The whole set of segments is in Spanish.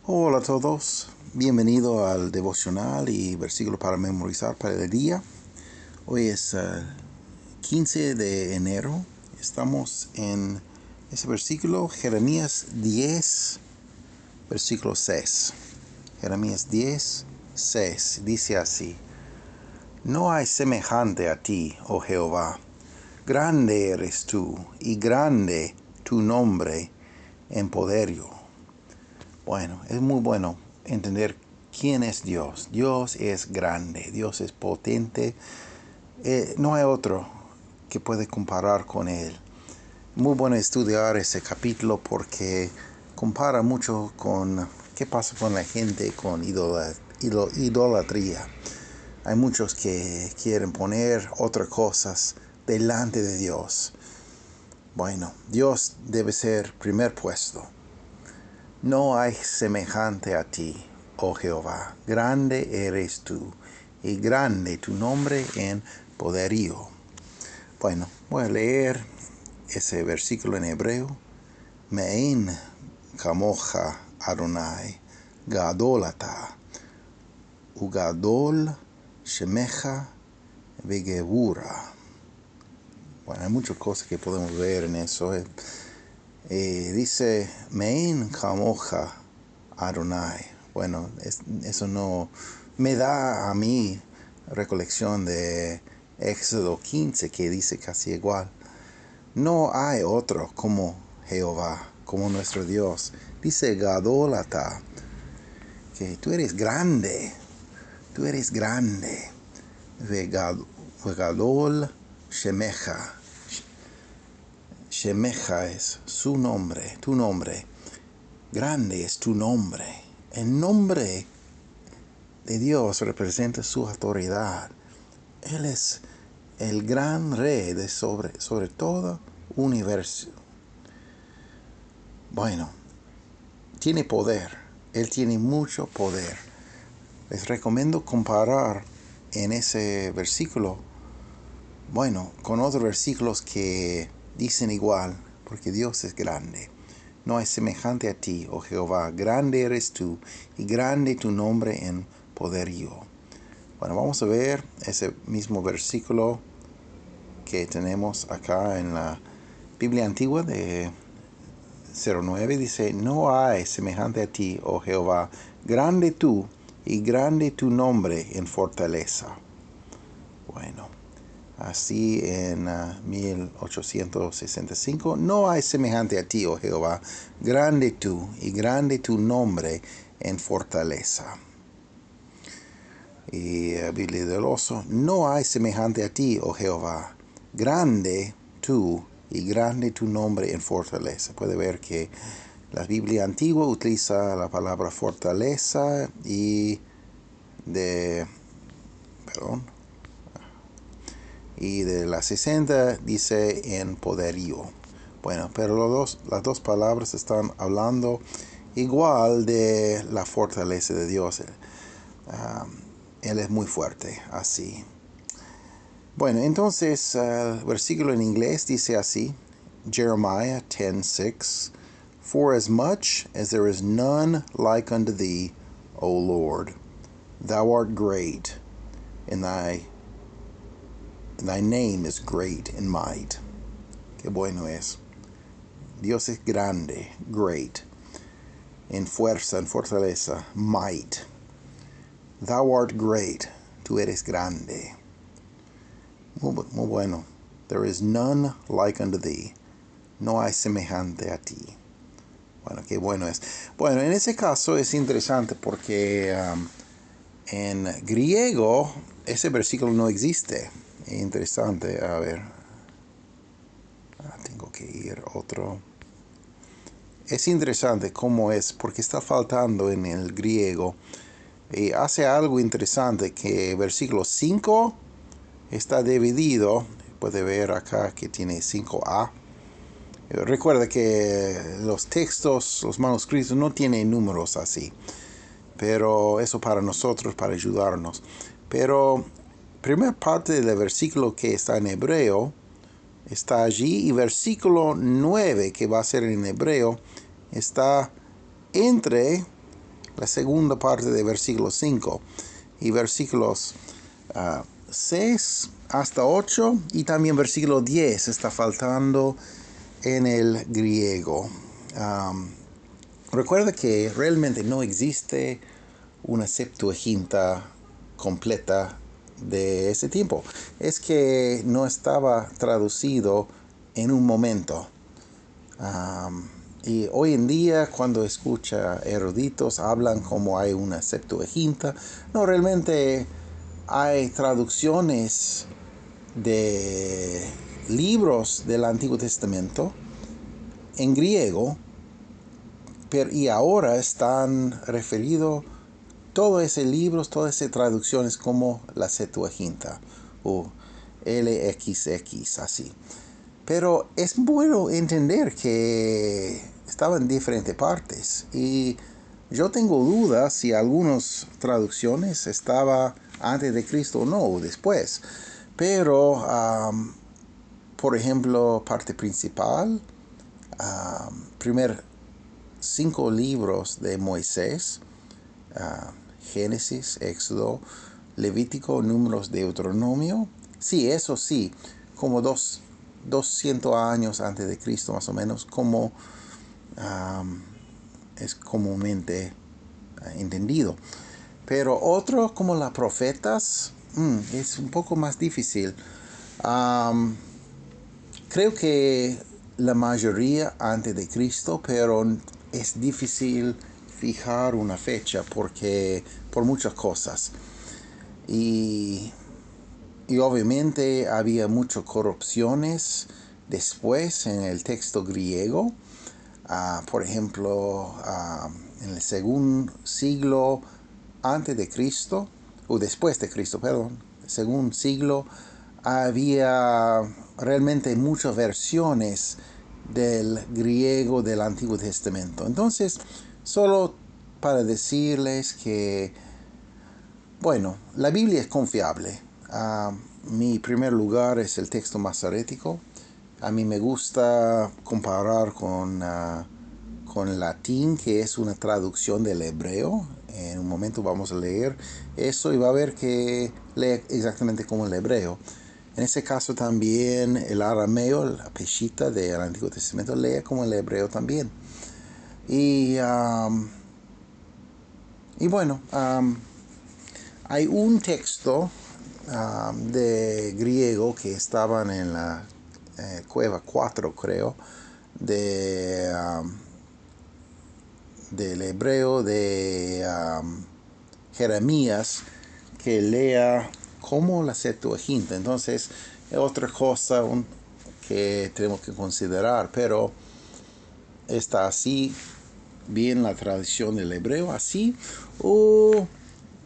Hola a todos, bienvenido al devocional y versículo para memorizar para el día. Hoy es 15 de enero, estamos en ese versículo, Jeremías 10, versículo 6. Jeremías 10, 6, dice así: No hay semejante a ti, oh Jehová, grande eres tú y grande tu nombre en poderío. Bueno, es muy bueno entender quién es Dios. Dios es grande, Dios es potente. No hay otro que puede comparar con Él. Muy bueno estudiar ese capítulo porque compara mucho con qué pasa con la gente con idolatría. Hay muchos que quieren poner otras cosas delante de Dios. Bueno, Dios debe ser primer puesto. No hay semejante a ti, oh Jehová, grande eres tú, y grande tu nombre en poderío. Bueno, voy a leer ese versículo en hebreo. Me'in kamoja Adonai, gadolata, ugadol shemeja vegebura. Bueno, hay muchas cosas que podemos ver en eso. Dice, Mein kamoja Adonai. Bueno, eso no me da a mí recolección de Éxodo 15, que dice casi igual. No hay otro como Jehová, como nuestro Dios. Dice Gadolata, que tú eres grande, tú eres grande. Vegadol Shemeja. Shemeja es su nombre, tu nombre. Grande es tu nombre. El nombre de Dios representa su autoridad. Él es el gran rey de sobre todo universo. Bueno, tiene poder. Él tiene mucho poder. Les recomiendo comparar en ese versículo, bueno, con otros versículos que dicen igual, porque Dios es grande. No hay semejante a ti, oh Jehová, grande eres tú, y grande tu nombre en poderío. Bueno, vamos a ver ese mismo versículo que tenemos acá en la Biblia antigua de 09. Dice, no hay semejante a ti, oh Jehová, grande tú, y grande tu nombre en fortaleza. Bueno, así en 1865, no hay semejante a ti, oh Jehová, grande tú y grande tu nombre en fortaleza. Y Biblia del Oso, no hay semejante a ti, oh Jehová, grande tú y grande tu nombre en fortaleza. Puede ver que la Biblia antigua utiliza la palabra fortaleza y de la 60 dice en poderío. Bueno, pero las dos palabras están hablando igual de la fortaleza de Dios. Él es muy fuerte, así. Bueno, entonces el versículo en inglés dice así, Jeremiah 10:6, For as much as there is none like unto thee, O Lord, thou art great, and thy name is great in might. Qué bueno es. Dios es grande, great, en fuerza, en fortaleza, might. Thou art great, tú eres grande. Muy bueno. There is none like unto thee. No hay semejante a ti. Bueno, qué bueno es. Bueno, en ese caso es interesante porque en griego ese versículo no existe. Es interesante, a ver. Tengo que ir otro. Es interesante cómo es, porque está faltando en el griego. Y hace algo interesante que versículo 5 está dividido. Puede ver acá que tiene 5a. Recuerda que los textos, los manuscritos no tienen números así. Pero eso para nosotros, para ayudarnos. Pero primera parte del versículo que está en hebreo está allí, y versículo 9 que va a ser en hebreo está entre la segunda parte de versículo 5 y versículos 6 hasta 8 y también versículo 10 está faltando en el griego. Recuerda que realmente no existe una Septuaginta completa de ese tiempo. Es que no estaba traducido en un momento. Y hoy en día, cuando escucha eruditos, hablan como hay una Septuaginta. No, realmente hay traducciones de libros del Antiguo Testamento en griego, y ahora están referidos todos esos libros, todas esas traducciones como la Septuaginta o LXX, así. Pero es bueno entender que estaban en diferentes partes y yo tengo dudas si algunas traducciones estaban antes de Cristo o no, o después. Pero, por ejemplo, parte principal, primer 5 libros de Moisés, Génesis, Éxodo, Levítico, Números, Deuteronomio. Sí, eso sí, como 200 años antes de Cristo más o menos, como es comúnmente entendido. Pero otro como las profetas es un poco más difícil. Creo que la mayoría antes de Cristo, pero es difícil fijar una fecha porque por muchas cosas. Y obviamente había muchas corrupciones después en el texto griego. Por ejemplo, en el segundo siglo antes de Cristo, o después de Cristo, perdón, segundo siglo, había realmente muchas versiones del griego del Antiguo Testamento. Entonces, solo para decirles que, bueno, la Biblia es confiable. Mi primer lugar es el texto masorético. A mí me gusta comparar con el latín, que es una traducción del hebreo. En un momento vamos a leer eso y va a ver que lee exactamente como el hebreo. En ese caso también el arameo, la peshita del Antiguo Testamento, lee como el hebreo también. Y bueno, hay un texto de griego que estaban en la cueva 4, creo, del hebreo de Jeremías, que lea como la Septuaginta. Entonces, es otra cosa que tenemos que considerar, pero está así bien la tradición del hebreo, así, o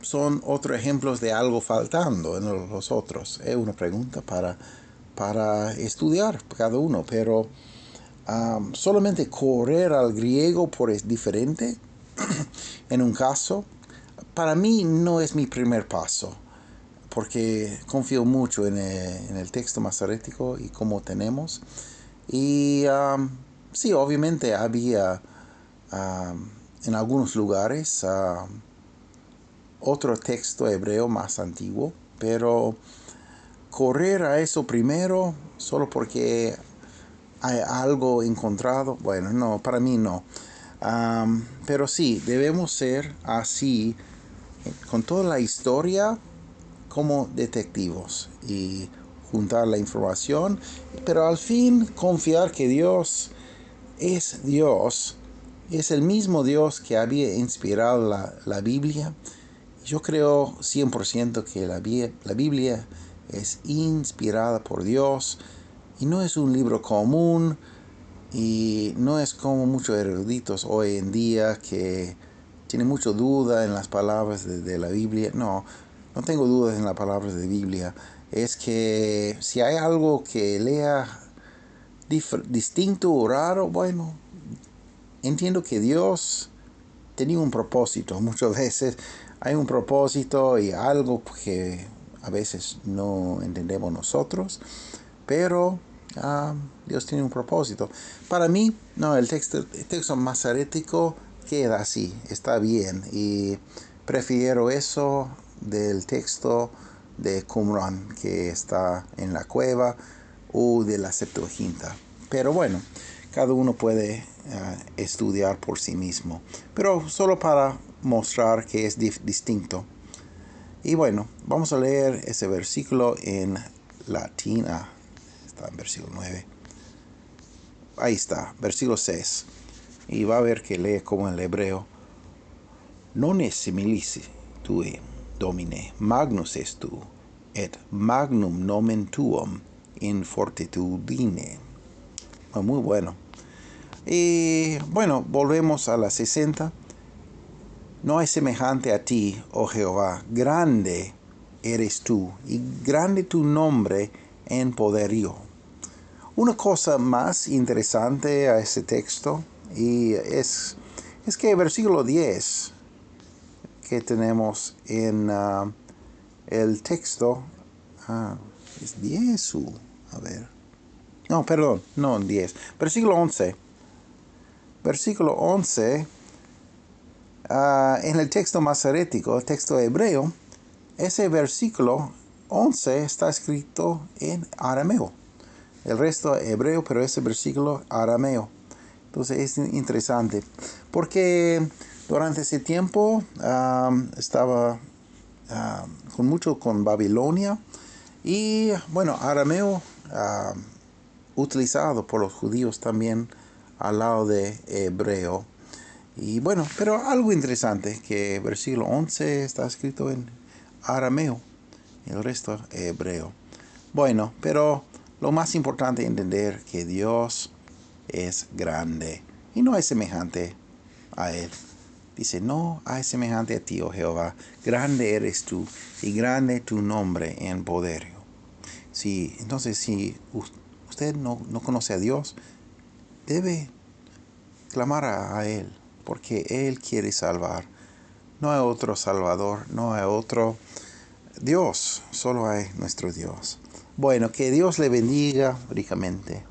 son otros ejemplos de algo faltando en los otros. Es una pregunta para estudiar cada uno, pero solamente correr al griego por es diferente en un caso, para mí no es mi primer paso, porque confío mucho en el texto masorético y cómo tenemos. Y sí, obviamente había en algunos lugares otro texto hebreo más antiguo, pero correr a eso primero solo porque hay algo encontrado, bueno, no, para mí no. Pero sí, debemos ser así con toda la historia como detectivos y juntar la información, pero al fin confiar que Dios, es el mismo Dios que había inspirado la Biblia. Yo creo 100% que la Biblia es inspirada por Dios y no es un libro común y no es como muchos eruditos hoy en día que tienen mucha duda en las palabras de la Biblia. No tengo dudas en las palabras de la Biblia. Es que si hay algo que lea distinto o raro, bueno, entiendo que Dios tenía un propósito. Muchas veces hay un propósito y algo que a veces no entendemos nosotros, pero Dios tiene un propósito. Para mí, no, el texto masorético queda así, está bien. Y prefiero eso del texto de Qumran que está en la cueva o de la Septuaginta. Pero bueno, cada uno puede estudiar por sí mismo. Pero solo para mostrar que es distinto. Y bueno, vamos a leer ese versículo en latín. Está en versículo 9. Ahí está, versículo 6. Y va a ver que lee como en el hebreo. Non es similis tui, Domine, magnus est tu, et magnum nomen tuum in fortitudine. Muy bueno. Y bueno, volvemos a la 60. No hay semejante a ti, oh Jehová, grande eres tú, y grande tu nombre en poderío. Una cosa más interesante a ese texto y es que el versículo 10 que tenemos en el texto, es 10 a ver, no, perdón, no 10, versículo 11. Versículo 11, en el texto masorético, el texto hebreo, ese versículo 11 está escrito en arameo. El resto hebreo, pero ese versículo arameo. Entonces es interesante. Porque durante ese tiempo estaba con Babilonia. Y bueno, arameo utilizado por los judíos también al lado de hebreo. Y bueno, pero algo interesante, que versículo 11 está escrito en arameo y el resto hebreo. Bueno, pero lo más importante es entender que Dios es grande y no es semejante a Él. Dice, no hay semejante a ti, oh Jehová, grande eres tú y grande tu nombre en poder. Sí, entonces si usted no conoce a Dios, debe clamar a Él, porque Él quiere salvar. No hay otro Salvador, no hay otro Dios, solo hay nuestro Dios. Bueno, que Dios le bendiga ricamente.